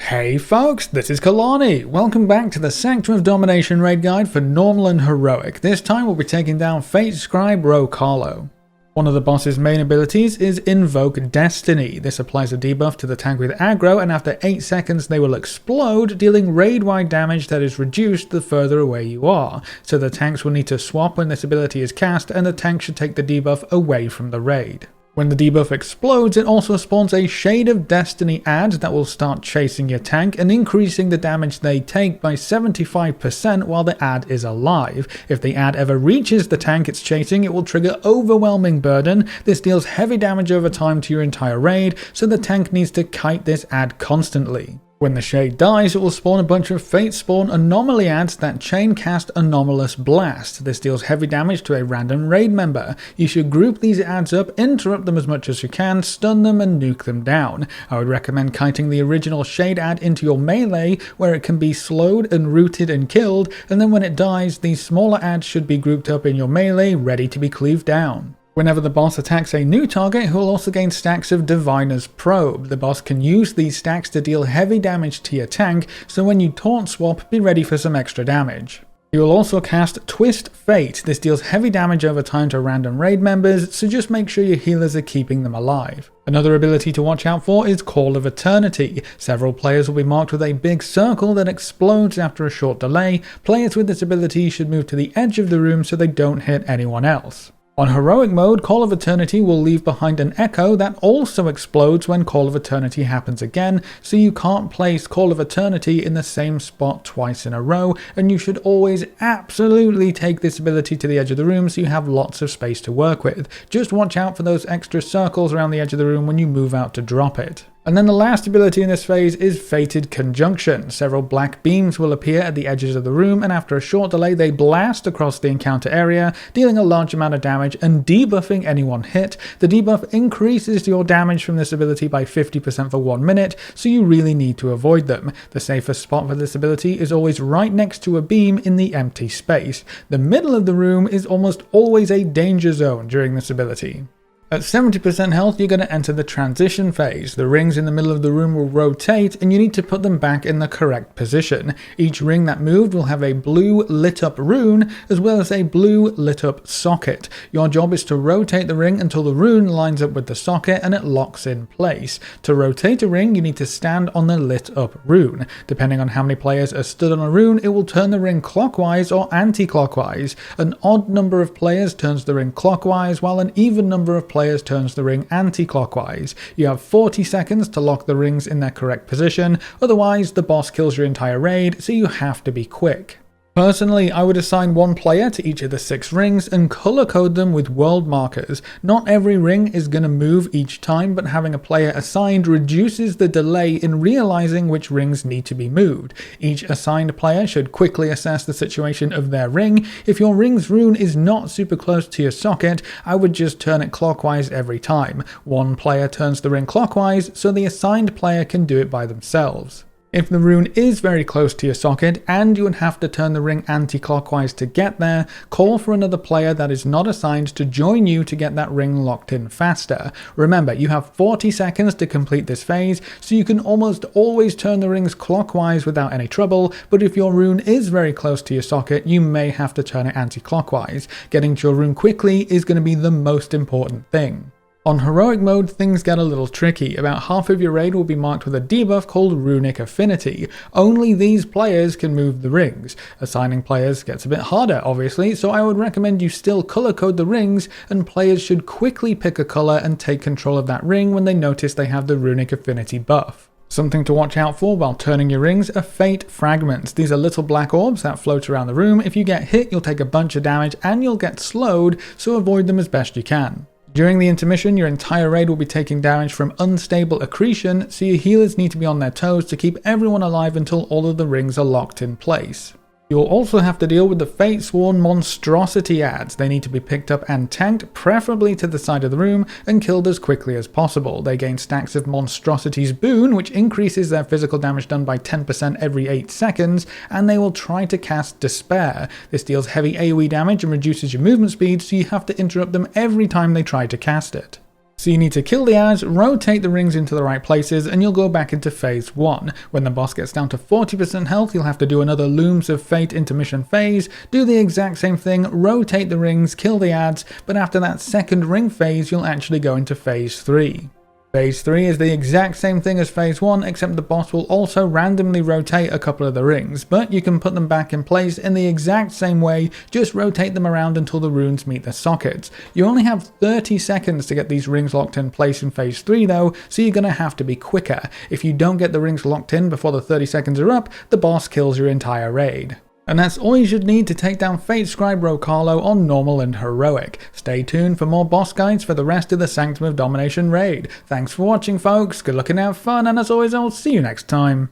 Hey folks, this is Kalani. Welcome back to the Sanctum of Domination raid guide for normal and heroic. This time we'll be taking down Fatescribe Roh-kalo. One of the boss's main abilities is Invoke Destiny. This applies a debuff to the tank with aggro, and after 8 seconds they will explode, dealing raid-wide damage that is reduced the further away you are. So the tanks will need to swap when this ability is cast, and the tank should take the debuff away from the raid. When the debuff explodes, it also spawns a Shade of Destiny ad that will start chasing your tank and increasing the damage they take by 75% while the ad is alive. If the ad ever reaches the tank it's chasing, it will trigger Overwhelming Burden. This deals heavy damage over time to your entire raid, so the tank needs to kite this ad constantly. When the Shade dies, it will spawn a bunch of Fate Spawn Anomaly ads that chain cast Anomalous Blast. This deals heavy damage to a random raid member. You should group these ads up, interrupt them as much as you can, stun them and nuke them down. I would recommend kiting the original Shade ad into your melee, where it can be slowed and rooted and killed, and then when it dies, these smaller ads should be grouped up in your melee, ready to be cleaved down. Whenever the boss attacks a new target, he will also gain stacks of Diviner's Probe. The boss can use these stacks to deal heavy damage to your tank, so when you taunt swap, be ready for some extra damage. You will also cast Twist Fate. This deals heavy damage over time to random raid members, so just make sure your healers are keeping them alive. Another ability to watch out for is Call of Eternity. Several players will be marked with a big circle that explodes after a short delay. Players with this ability should move to the edge of the room so they don't hit anyone else. On Heroic mode, Call of Eternity will leave behind an echo that also explodes when Call of Eternity happens again, so you can't place Call of Eternity in the same spot twice in a row, and you should always absolutely take this ability to the edge of the room so you have lots of space to work with. Just watch out for those extra circles around the edge of the room when you move out to drop it. And then the last ability in this phase is Fated Conjunction. Several black beams will appear at the edges of the room, and after a short delay they blast across the encounter area, dealing a large amount of damage and debuffing anyone hit. The debuff increases your damage from this ability by 50% for 1 minute, so you really need to avoid them. The safest spot for this ability is always right next to a beam in the empty space. The middle of the room is almost always a danger zone during this ability. At 70% health, you're going to enter the transition phase. The rings in the middle of the room will rotate, and you need to put them back in the correct position. Each ring that moved will have a blue lit up rune, as well as a blue lit up socket. Your job is to rotate the ring until the rune lines up with the socket and it locks in place. To rotate a ring, you need to stand on the lit up rune. Depending on how many players are stood on a rune, it will turn the ring clockwise or anti-clockwise. An odd number of players turns the ring clockwise, while an even number of players turns the ring anti-clockwise. You have 40 seconds to lock the rings in their correct position, otherwise the boss kills your entire raid, so you have to be quick. Personally, I would assign 1 player to each of the 6 rings and color code them with world markers. Not every ring is going to move each time, but having a player assigned reduces the delay in realizing which rings need to be moved. Each assigned player should quickly assess the situation of their ring. If your ring's rune is not super close to your socket, I would just turn it clockwise every time. 1 player turns the ring clockwise, so the assigned player can do it by themselves. If the rune is very close to your socket and you would have to turn the ring anti-clockwise to get there, call for another player that is not assigned to join you to get that ring locked in faster. Remember, you have 40 seconds to complete this phase, so you can almost always turn the rings clockwise without any trouble, but if your rune is very close to your socket, you may have to turn it anti-clockwise. Getting to your rune quickly is going to be the most important thing. On Heroic mode, things get a little tricky. About half of your raid will be marked with a debuff called Runic Affinity. Only these players can move the rings. Assigning players gets a bit harder, obviously, so I would recommend you still color code the rings, and players should quickly pick a color and take control of that ring when they notice they have the Runic Affinity buff. Something to watch out for while turning your rings are Fate Fragments. These are little black orbs that float around the room. If you get hit, you'll take a bunch of damage and you'll get slowed, so avoid them as best you can. During the intermission, your entire raid will be taking damage from unstable accretion, so your healers need to be on their toes to keep everyone alive until all of the rings are locked in place. You'll also have to deal with the Fate Sworn Monstrosity ads. They need to be picked up and tanked, preferably to the side of the room, and killed as quickly as possible. They gain stacks of Monstrosity's Boon, which increases their physical damage done by 10% every 8 seconds, and they will try to cast Despair. This deals heavy AoE damage and reduces your movement speed, so you have to interrupt them every time they try to cast it. So you need to kill the ads, rotate the rings into the right places, and you'll go back into phase 1. When the boss gets down to 40% health, you'll have to do another Looms of Fate intermission phase, do the exact same thing, rotate the rings, kill the ads, but after that second ring phase, you'll actually go into phase 3. Phase 3 is the exact same thing as phase 1, except the boss will also randomly rotate a couple of the rings, but you can put them back in place in the exact same way, just rotate them around until the runes meet their sockets. You only have 30 seconds to get these rings locked in place in phase 3 though, so you're going to have to be quicker. If you don't get the rings locked in before the 30 seconds are up, the boss kills your entire raid. And that's all you should need to take down Fatescribe Roh-kalo on normal and heroic. Stay tuned for more boss guides for the rest of the Sanctum of Domination raid. Thanks for watching folks, good luck and have fun, and as always I'll see you next time.